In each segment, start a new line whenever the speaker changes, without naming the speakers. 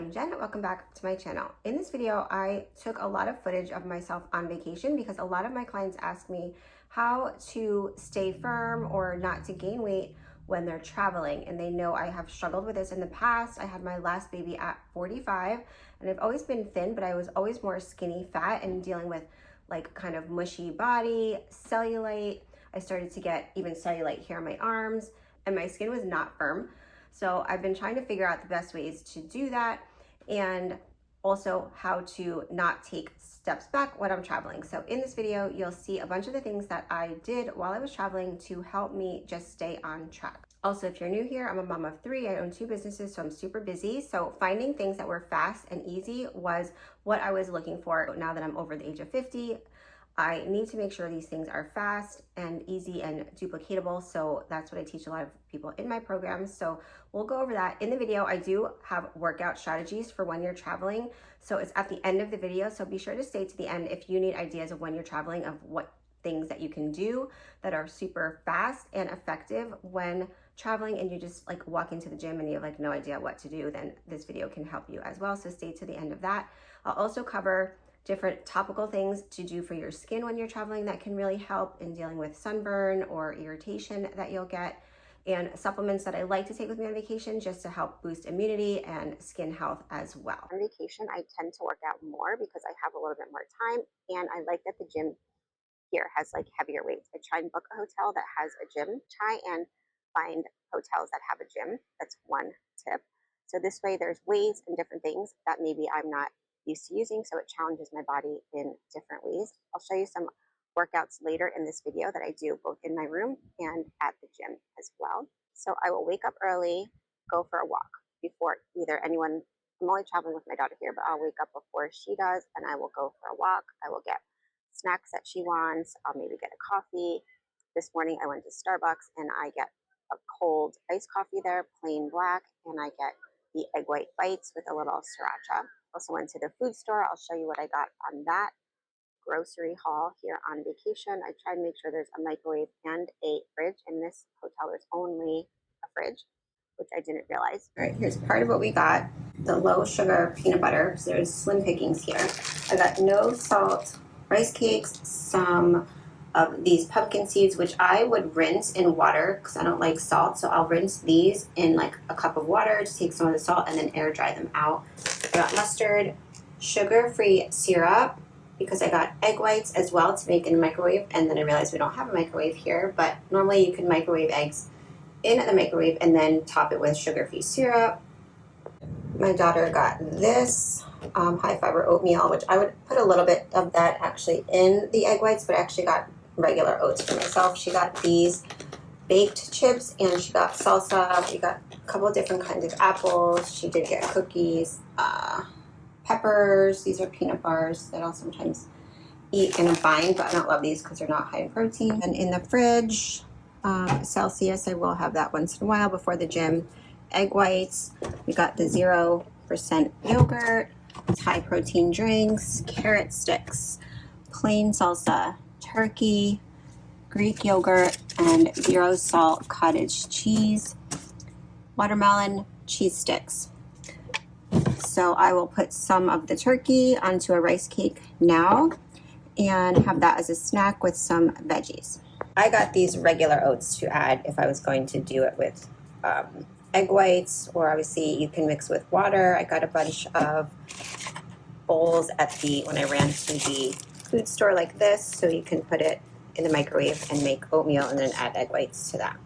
I'm Jen. Welcome back to my channel. In this video, I took a lot of footage of myself on vacation because a lot of my clients ask me how to stay firm or not to gain weight when they're traveling. And they know I have struggled with this in the past. I had my last baby at 45 and I've always been thin, but I was always more skinny fat and dealing with like kind of mushy body, cellulite. I started to get even cellulite here on my arms and my skin was not firm. So I've been trying to figure out the best ways to do that and also how to not take steps back when I'm traveling. So in this video, you'll see a bunch of the things that I did while I was traveling to help me just stay on track. Also, if you're new here, I'm a mom of 3. I own 2 businesses, so I'm super busy. So finding things that were fast and easy was what I was looking for. Now that I'm over the age of 50, I need to make sure these things are fast and easy and duplicatable. So that's what I teach a lot of people in my programs. So we'll go over that in the video. I do have workout strategies for when you're traveling. So it's at the end of the video. So be sure to stay to the end if you need ideas of when you're traveling, of what things that you can do that are super fast and effective when traveling and you just like walk into the gym and you have like no idea what to do, then this video can help you as well. So stay to the end of that. I'll also cover different topical things to do for your skin when you're traveling that can really help in dealing with sunburn or irritation that you'll get, and supplements that I like to take with me on vacation just to help boost immunity and skin health as well. On vacation, I tend to work out more because I have a little bit more time, and I like that the gym here has like heavier weights. I try and book a hotel that has a gym. Try and find hotels that have a gym. That's one tip. So this way there's weights and different things that maybe I'm not used to using, so it challenges my body in different ways. I'll show you some workouts later in this video that I do both in my room and at the gym as well. So I will wake up early, go for a walk before either anyone. I'm only traveling with my daughter here, but I'll wake up before she does and I will go for a walk. I will get snacks that she wants. I'll maybe get a coffee. This morning I went to Starbucks and I get a cold iced coffee there, plain black, and I get the egg white bites with a little sriracha. Also went to the food store. I'll show you what I got on that grocery haul here on vacation. I try to make sure there's a microwave and a fridge. In this hotel, there's only a fridge, which I didn't realize. All right, here's part of what we got. The low sugar peanut butter. So there's slim pickings here. I got no salt rice cakes, some of these pumpkin seeds, which I would rinse in water because I don't like salt. So I'll rinse these in like a cup of water to take some of the salt and then air dry them out. I got mustard, sugar-free syrup, because I got egg whites as well to make in a microwave, and then I realized we don't have a microwave here, but normally you can microwave eggs in the microwave and then top it with sugar-free syrup. My daughter got this high fiber oatmeal, which I would put a little bit of that actually in the egg whites, but I actually got regular oats for myself. She got these baked chips and she got salsa. We got a couple of different kinds of apples. She did get cookies, peppers. These are peanut bars that I'll sometimes eat in a bind, but I don't love these because they're not high in protein. And in the fridge, Celsius, I will have that once in a while before the gym. Egg whites. We got the 0% yogurt, high protein drinks, carrot sticks, plain salsa, turkey, Greek yogurt, and 0 salt cottage cheese, watermelon cheese sticks. So I will put some of the turkey onto a rice cake now and have that as a snack with some veggies. I got these regular oats to add if I was going to do it with egg whites, or obviously you can mix with water. I got a bunch of bowls when I ran to the food store like this, so you can put it in the microwave and make oatmeal and then add egg whites to that.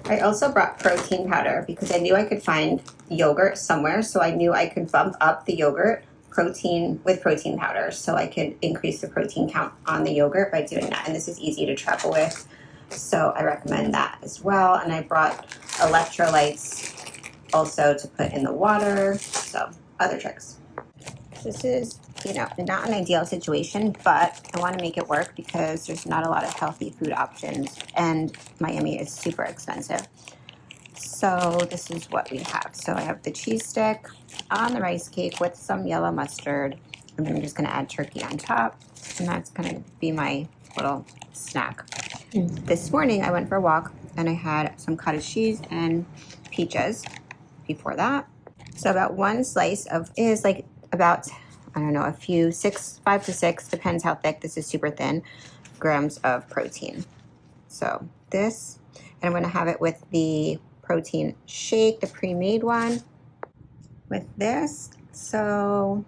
I also brought protein powder because I knew I could find yogurt somewhere, so I knew I could bump up the yogurt with protein powder, so I could increase the protein count on the yogurt by doing that. And this is easy to travel with, so I recommend that as well. And I brought electrolytes also to put in the water, so other tricks. This is, not an ideal situation, but I want to make it work because there's not a lot of healthy food options and Miami is super expensive. So this is what we have. So I have the cheese stick on the rice cake with some yellow mustard, and then I'm just going to add turkey on top, and that's going to be my little snack. This morning I went for a walk and I had some cottage cheese and peaches before that. So about one slice of is like about, I don't know, a few 5 to 6, depends how thick. This is super thin, grams of protein. So this, and I'm gonna have it with the protein shake, the pre-made one, with this. So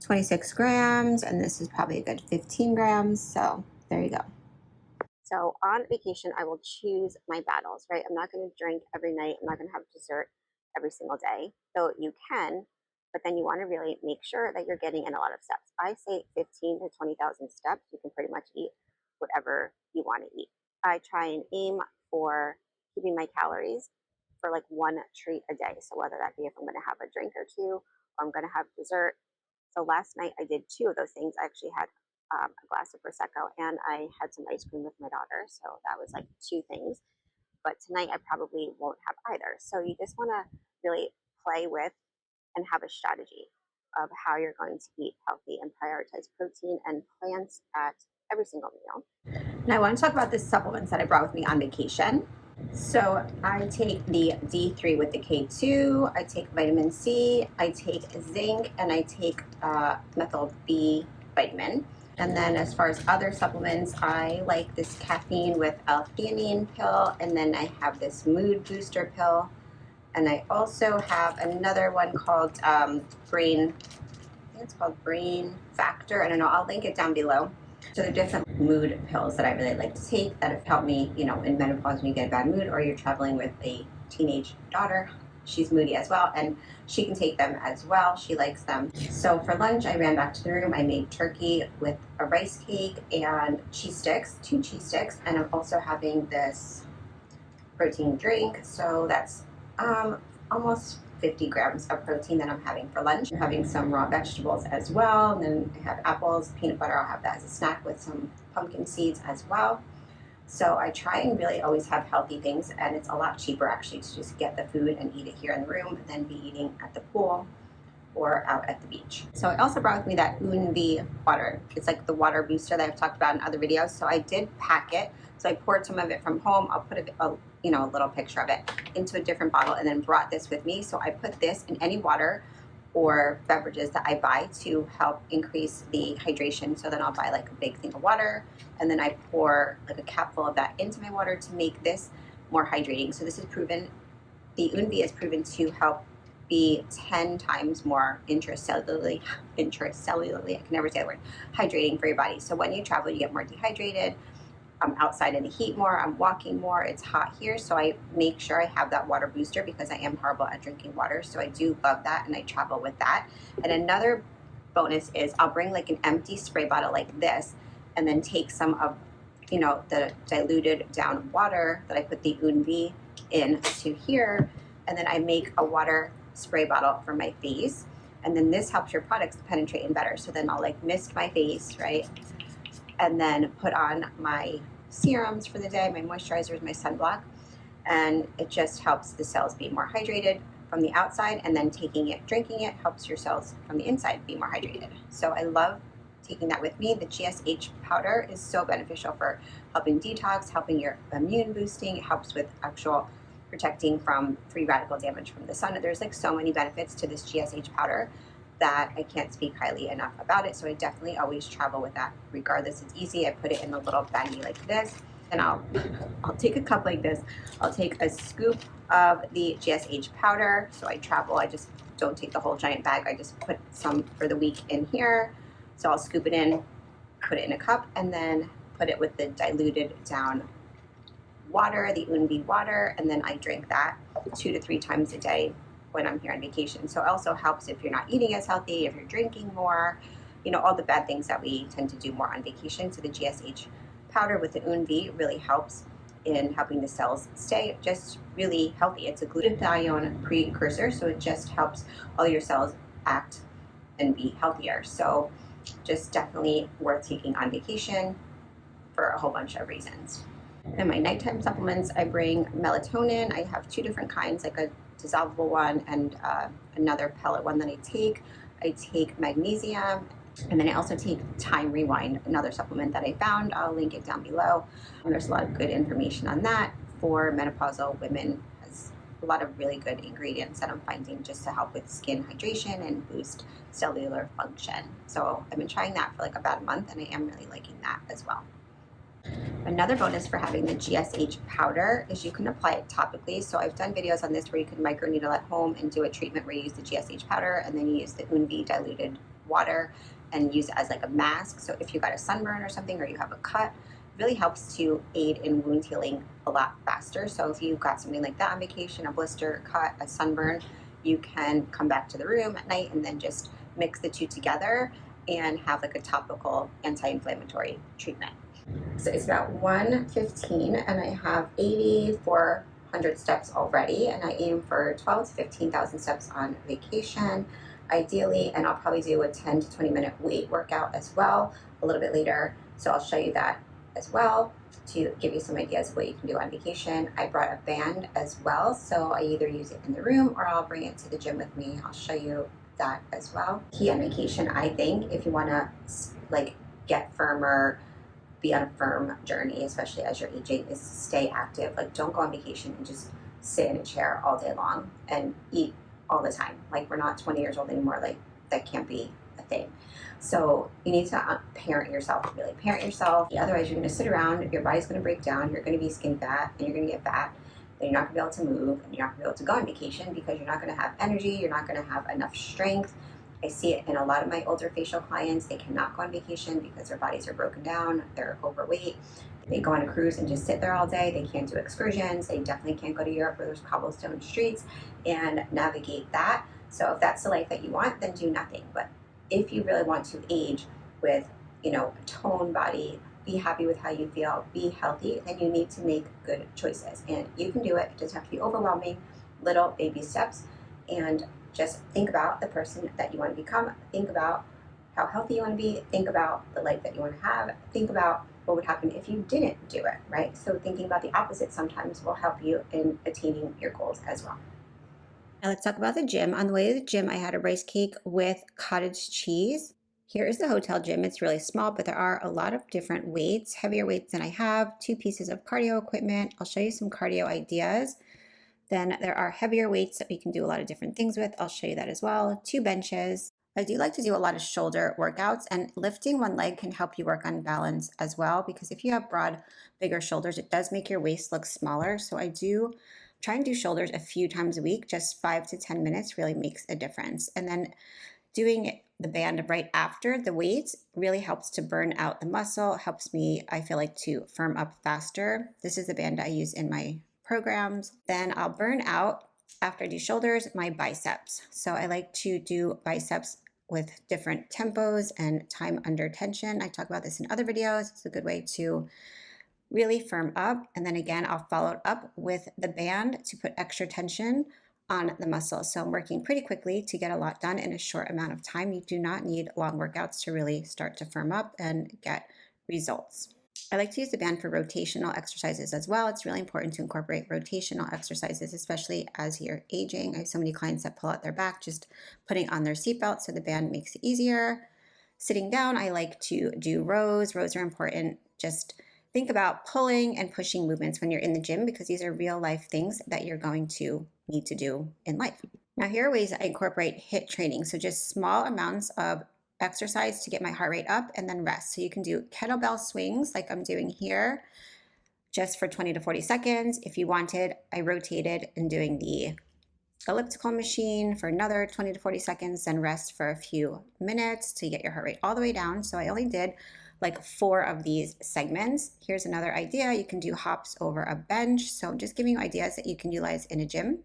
26 grams, and this is probably a good 15 grams. So there you go. So on vacation, I will choose my battles, right? I'm not going to drink every night. I'm not going to have dessert every single day. So you can, but then you want to really make sure that you're getting in a lot of steps. I say 15 to 20,000 steps. You can pretty much eat whatever you want to eat. I try and aim for keeping my calories for like one treat a day. So whether that be if I'm going to have a drink or two, or I'm going to have dessert. So last night I did 2 of those things. I actually had a glass of Prosecco, and I had some ice cream with my daughter. So that was like 2 things. But tonight I probably won't have either. So you just want to really play with and have a strategy of how you're going to eat healthy and prioritize protein and plants at every single meal. Now I want to talk about the supplements that I brought with me on vacation. So I take the D3 with the K2, I take vitamin C, I take zinc, and I take methyl B vitamin. And then as far as other supplements, I like this caffeine with L-theanine pill, and then I have this mood booster pill. And I also have another one called Brain, I think it's called Brain Factor. I don't know, I'll link it down below. So there are different mood pills that I really like to take that have helped me, in menopause when you get a bad mood or you're traveling with a teenage daughter. She's moody as well, and she can take them as well. She likes them. So for lunch, I ran back to the room. I made turkey with a rice cake and cheese sticks, 2 cheese sticks, and I'm also having this protein drink. So that's almost 50 grams of protein that I'm having for lunch. I'm having some raw vegetables as well. And then I have apples, peanut butter. I'll have that as a snack with some pumpkin seeds as well. So I try and really always have healthy things, and it's a lot cheaper actually to just get the food and eat it here in the room than be eating at the pool or out at the beach. So I also brought with me that UNE-VIE water. It's like the water booster that I've talked about in other videos. So I did pack it. So I poured some of it from home. I'll put a little picture of it into a different bottle, and then brought this with me. So I put this in any water or beverages that I buy to help increase the hydration. So then I'll buy like a big thing of water, and then I pour like a capful of that into my water to make this more hydrating. So this is proven, the UNE-VIE is proven to help be 10 times more intracellularly, I can never say the word, hydrating for your body. So when you travel, you get more dehydrated. I'm outside in the heat more, I'm walking more, it's hot here, so I make sure I have that water booster because I am horrible at drinking water, so I do love that, and I travel with that. And another bonus is I'll bring like an empty spray bottle like this, and then take some of, the diluted down water that I put the UNE-VIE in to here, and then I make a water spray bottle for my face, and then this helps your products penetrate in better. So then I'll like mist my face, right? And then put on my serums for the day, my moisturizers, my sunblock, and it just helps the cells be more hydrated from the outside, and then drinking it helps your cells from the inside be more hydrated. So I love taking that with me. The GSH powder is so beneficial for helping detox, helping your immune boosting. It helps with actual protecting from free radical damage from the sun. There's like so many benefits to this GSH powder that I can't speak highly enough about it. So I definitely always travel with that. Regardless, it's easy. I put it in a little baggie like this, and I'll take a cup like this. I'll take a scoop of the GSH powder. So I travel, I just don't take the whole giant bag. I just put some for the week in here. So I'll scoop it in, put it in a cup, and then put it with the diluted down water, the UNE-VIE water, and then I drink that 2 to 3 times a day when I'm here on vacation. So it also helps if you're not eating as healthy, if you're drinking more, all the bad things that we tend to do more on vacation. So the GSH powder with the UNE-VIE really helps in helping the cells stay just really healthy. It's a glutathione precursor, so it just helps all your cells act and be healthier. So just definitely worth taking on vacation for a whole bunch of reasons. And my nighttime supplements, I bring melatonin. I have 2 different kinds, like a dissolvable one and another pellet one that I take. I take magnesium, and then I also take Time Rewind, another supplement that I found. I'll link it down below. There's a lot of good information on that for menopausal women a lot of really good ingredients that I'm finding just to help with skin hydration and boost cellular function. So I've been trying that for like about a month, and I am really liking that as well. Another bonus for having the GSH powder is you can apply it topically. So I've done videos on this where you can microneedle at home and do a treatment where you use the GSH powder and then you use the UNE-VIE diluted water and use it as like a mask. So if you got a sunburn or something, or you have a cut, it really helps to aid in wound healing a lot faster. So if you've got something like that on vacation, a blister, cut, a sunburn, you can come back to the room at night and then just mix the two together and have like a topical anti-inflammatory treatment. So it's about 1:15 and I have 8,400 steps already, and I aim for 12 to 15,000 steps on vacation ideally, and I'll probably do a 10 to 20 minute weight workout as well a little bit later. So I'll show you that as well to give you some ideas of what you can do on vacation. I brought a band as well, so I either use it in the room or I'll bring it to the gym with me. I'll show you that as well. Key on vacation, I think, if you want to like get firmer, be on a firm journey, especially as you're aging, is to stay active. Like, don't go on vacation and just sit in a chair all day long and eat all the time. Like, we're not 20 years old anymore. Like, that can't be a thing. So you need to parent yourself, really parent yourself. Otherwise, you're going to sit around, your body's going to break down, you're going to be skin fat, and you're going to get fat. Then you're not going to be able to move, and you're not going to be able to go on vacation because you're not going to have energy, you're not going to have enough strength. I see it in a lot of my older facial clients. They cannot go on vacation because their bodies are broken down, they're overweight. They go on a cruise and just sit there all day. They can't do excursions. They definitely can't go to Europe where there's cobblestone streets and navigate that. So if that's the life that you want, then do nothing. But if you really want to age with, a toned body, be happy with how you feel, be healthy, then you need to make good choices. And you can do it. It doesn't have to be overwhelming, little baby steps. And just think about the person that you want to become. Think about how healthy you want to be. Think about the life that you want to have. Think about what would happen if you didn't do it, right? So thinking about the opposite sometimes will help you in attaining your goals as well. Now let's talk about the gym. On the way to the gym, I had a rice cake with cottage cheese. Here is the hotel gym. It's really small, but there are a lot of different weights, heavier weights than I have, 2 pieces of cardio equipment. I'll show you some cardio ideas. Then there are heavier weights that we can do a lot of different things with. I'll show you that as well. 2 benches. I do like to do a lot of shoulder workouts, and lifting one leg can help you work on balance as well, because if you have broad, bigger shoulders, it does make your waist look smaller. So I do try and do shoulders a few times a week. Just 5 to 10 minutes really makes a difference. And then doing the band right after the weights really helps to burn out the muscle, helps me, I feel like, to firm up faster. This is the band I use in my programs. Then I'll burn out, after I do shoulders, my biceps. So I like to do biceps with different tempos and time under tension. I talk about this in other videos. It's a good way to really firm up. And then again, I'll follow it up with the band to put extra tension on the muscle. So I'm working pretty quickly to get a lot done in a short amount of time. You do not need long workouts to really start to firm up and get results. I like to use the band for rotational exercises as well. It's really important to incorporate rotational exercises, especially as you're aging. I have so many clients that pull out their back just putting on their seatbelt, so the band makes it easier. Sitting down, I like to do rows. Rows are important. Just think about pulling and pushing movements when you're in the gym, because these are real life things that you're going to need to do in life. Now, here are ways I incorporate HIIT training. So just small amounts of exercise to get my heart rate up and then rest. So you can do kettlebell swings like I'm doing here just for 20 to 40 seconds. If you wanted, I rotated in doing the elliptical machine for another 20 to 40 seconds, then rest for a few minutes to get your heart rate all the way down. So I only did like 4 of these segments. Here's another idea. You can do hops over a bench. So I'm just giving you ideas that you can utilize in a gym.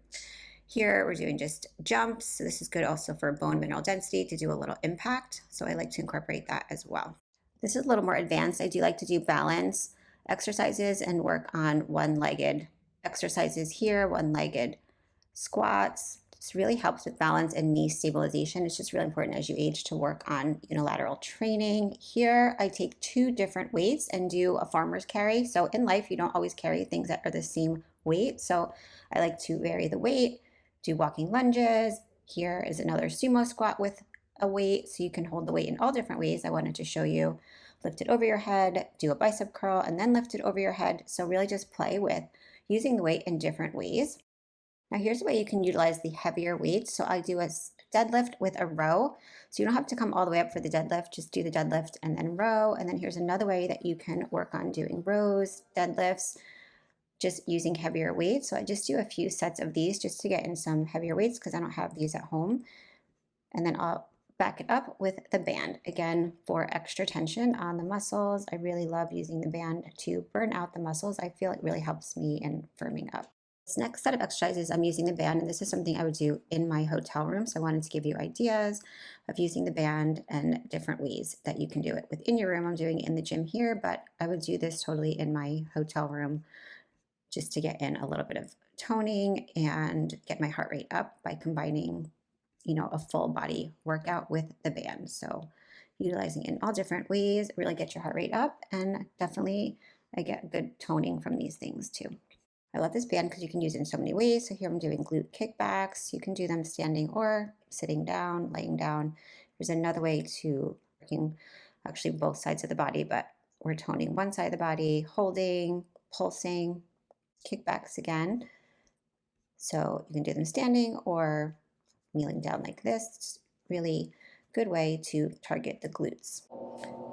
Here we're doing just jumps. So this is good also for bone mineral density to do a little impact. So I like to incorporate that as well. This is a little more advanced. I do like to do balance exercises and work on one-legged exercises here, one-legged squats. This really helps with balance and knee stabilization. It's just really important as you age to work on unilateral training. Here I take 2 different weights and do a farmer's carry. So in life, you don't always carry things that are the same weight. So I like to vary the weight, do walking lunges. Here is another sumo squat with a weight, so you can hold the weight in all different ways. I wanted to show you lift it over your head, do a bicep curl, and then lift it over your head. So really just play with using the weight in different ways. Now here's a way you can utilize the heavier weights. So I do a deadlift with a row. So you don't have to come all the way up for the deadlift, just do the deadlift and then row. And then here's another way that you can work on doing rows, deadlifts, just using heavier weights. So I just do a few sets of these just to get in some heavier weights because I don't have these at home. And then I'll back it up with the band, again, for extra tension on the muscles. I really love using the band to burn out the muscles. I feel it really helps me in firming up. This next set of exercises, I'm using the band, and this is something I would do in my hotel room. So I wanted to give you ideas of using the band and different ways that you can do it within your room. I'm doing it in the gym here, but I would do this totally in my hotel room just to get in a little bit of toning and get my heart rate up by combining, a full body workout with the band. So utilizing it in all different ways, really get your heart rate up, and definitely I get good toning from these things too. I love this band because you can use it in so many ways. So here I'm doing glute kickbacks. You can do them standing or sitting down, laying down. There's another way to working actually both sides of the body, but we're toning one side of the body, holding, pulsing, kickbacks again. So you can do them standing or kneeling down like this. It's really good way to target the glutes.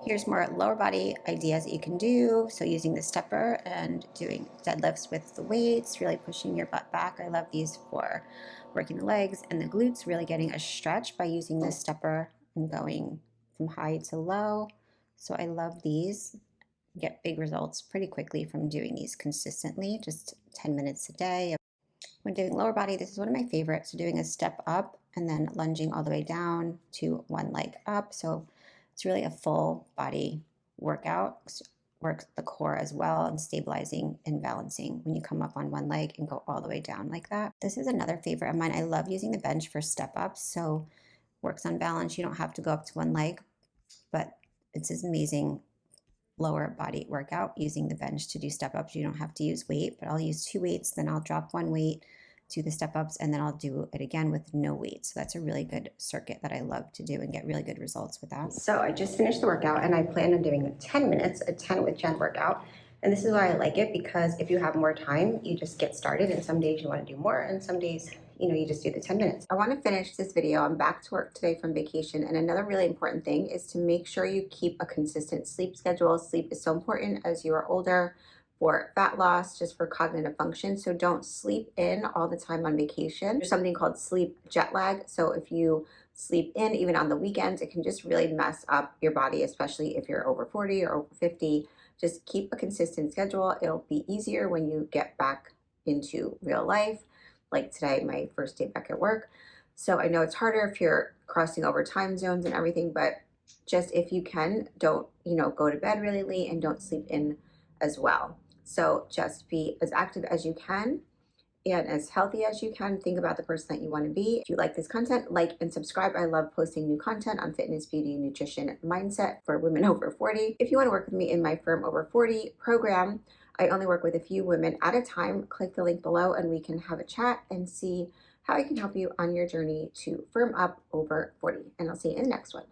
Here's more lower body ideas that you can do. So using the stepper and doing deadlifts with the weights, really pushing your butt back. I love these for working the legs and the glutes, really getting a stretch by using the stepper and going from high to low. So I love these. Get big results pretty quickly from doing these consistently, just 10 minutes a day. When doing lower body, this is one of my favorites. So doing a step up and then lunging all the way down to one leg up. So it's really a full body workout. Works the core as well and stabilizing and balancing when you come up on one leg and go all the way down like that. This is another favorite of mine. I love using the bench for step ups. So works on balance. You don't have to go up to one leg, but it's this amazing lower body workout using the bench to do step ups. You don't have to use weight, but I'll use 2 weights, then I'll drop 1 weight, do the step ups, and then I'll do it again with no weight. So that's a really good circuit that I love to do and get really good results with that. So I just finished the workout and I plan on doing 10 minutes, a 10 with Jen workout. And this is why I like it, because if you have more time, you just get started, and some days you want to do more and some days you just do the 10 minutes. I want to finish this video. I'm back to work today from vacation, and another really important thing is to make sure you keep a consistent sleep schedule. Sleep is so important as you are older, for fat loss, just for cognitive function. So don't sleep in all the time on vacation. There's something called sleep jet lag. So if you sleep in even on the weekends, it can just really mess up your body, especially if you're over 40 or over 50. Just keep a consistent schedule. It'll be easier when you get back into real life. Like today, my first day back at work. So I know it's harder if you're crossing over time zones and everything, but just if you can, don't, go to bed really late and don't sleep in as well. So just be as active as you can and as healthy as you can. Think about the person that you want to be. If you like this content, like and subscribe. I love posting new content on fitness, beauty, nutrition, mindset for women over 40. If you want to work with me in my Firm Over 40 program, I only work with a few women at a time. Click the link below and we can have a chat and see how I can help you on your journey to firm up over 40. And I'll see you in the next one.